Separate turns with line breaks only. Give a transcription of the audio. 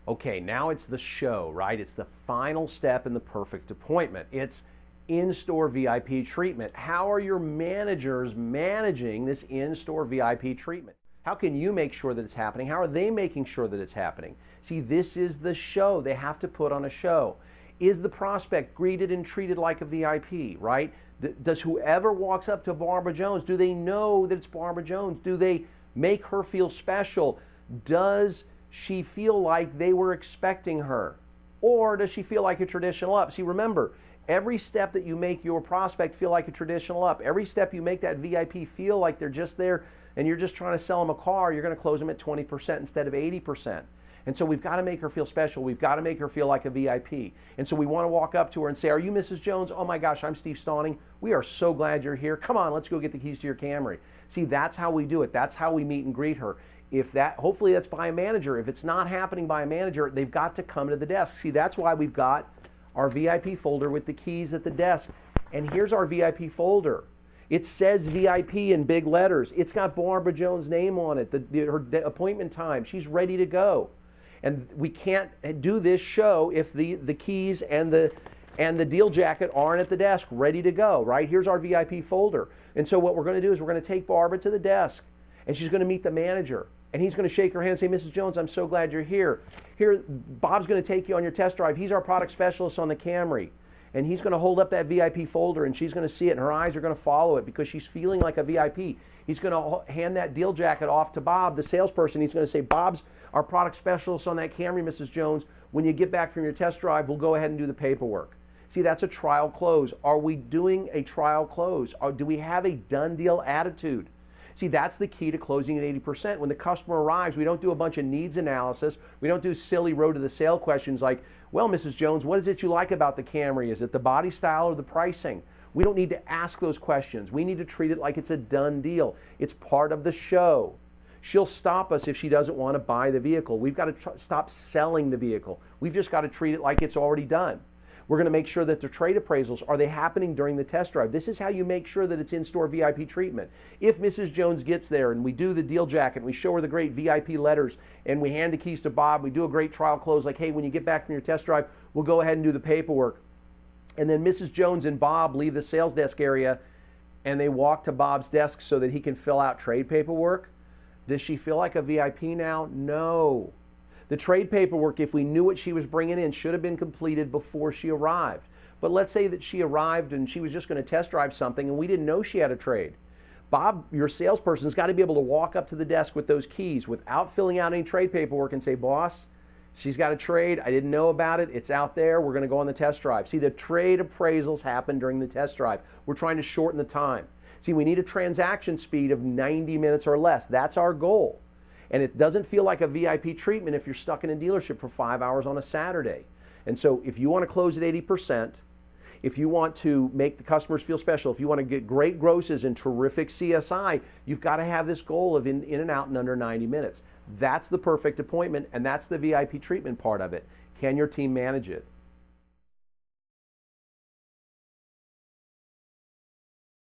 Okay, now it's the show, right? It's the final step in the perfect appointment. It's in-store VIP treatment. How are your managers managing this in-store VIP treatment? How can you make sure that it's happening? How are they making sure that it's happening? See, this is the show. They have to put on a show. Is the prospect greeted and treated like a VIP, right? Does whoever walks up to Barbara Jones, do they know that it's Barbara Jones? Do they make her feel special? Does she feel like they were expecting her? Or does she feel like a traditional up? See, remember, every step that you make your prospect feel like a traditional up, every step you make that VIP feel like they're just there and you're just trying to sell them a car, you're going to close them at 20% instead of 80%. And so we've got to make her feel special. We've got to make her feel like a VIP. And so we want to walk up to her and say, are you Mrs. Jones? Oh my gosh, I'm Steve Stauning. We are so glad you're here. Come on, let's go get the keys to your Camry. See, that's how we do it. That's how we meet and greet her. If that, hopefully that's by a manager. If it's not happening by a manager, they've got to come to the desk. See, that's why we've got our VIP folder with the keys at the desk. And here's our VIP folder. It says VIP in big letters. It's got Barbara Jones' name on it, her appointment time. She's ready to go. And we can't do this show if the keys and the deal jacket aren't at the desk ready to go, right? Here's our VIP folder. And so what we're going to do is we're going to take Barbara to the desk, and she's going to meet the manager. And he's going to shake her hand and say, Mrs. Jones, I'm so glad you're here. Here, Bob's going to take you on your test drive. He's our product specialist on the Camry. And he's going to hold up that VIP folder, and she's going to see it, and her eyes are going to follow it because she's feeling like a VIP. He's going to hand that deal jacket off to Bob, the salesperson. He's going to say, Bob's our product specialist on that Camry, Mrs. Jones. When you get back from your test drive, we'll go ahead and do the paperwork. See, that's a trial close. Are we doing a trial close? Or do we have a done deal attitude? See, that's the key to closing at 80%. When the customer arrives, we don't do a bunch of needs analysis. We don't do silly road to the sale questions like, well, Mrs. Jones, what is it you like about the Camry? Is it the body style or the pricing? We don't need to ask those questions. We need to treat it like it's a done deal. It's part of the show. She'll stop us if she doesn't want to buy the vehicle. We've got to stop selling the vehicle. We've just got to treat it like it's already done. We're going to make sure that the trade appraisals, are they happening during the test drive? This is how you make sure that it's in-store VIP treatment. If Mrs. Jones gets there and we do the deal jacket and we show her the great VIP letters and we hand the keys to Bob, we do a great trial close like, hey, when you get back from your test drive, we'll go ahead and do the paperwork. And then Mrs. Jones and Bob leave the sales desk area and they walk to Bob's desk so that he can fill out trade paperwork. Does she feel like a VIP now? No. The trade paperwork, if we knew what she was bringing in, should have been completed before she arrived. But let's say that she arrived and she was just going to test drive something and we didn't know she had a trade. Bob, your salesperson's got to be able to walk up to the desk with those keys without filling out any trade paperwork and say, boss, she's got a trade. I didn't know about it. It's out there. We're going to go on the test drive. See, the trade appraisals happen during the test drive. We're trying to shorten the time. See, we need a transaction speed of 90 minutes or less. That's our goal. And it doesn't feel like a VIP treatment if you're stuck in a dealership for 5 hours on a Saturday. And so if you want to close at 80%, if you want to make the customers feel special, if you want to get great grosses and terrific CSI, you've got to have this goal of in and out in under 90 minutes. That's the perfect appointment, and that's the VIP treatment part of it. Can your team manage it?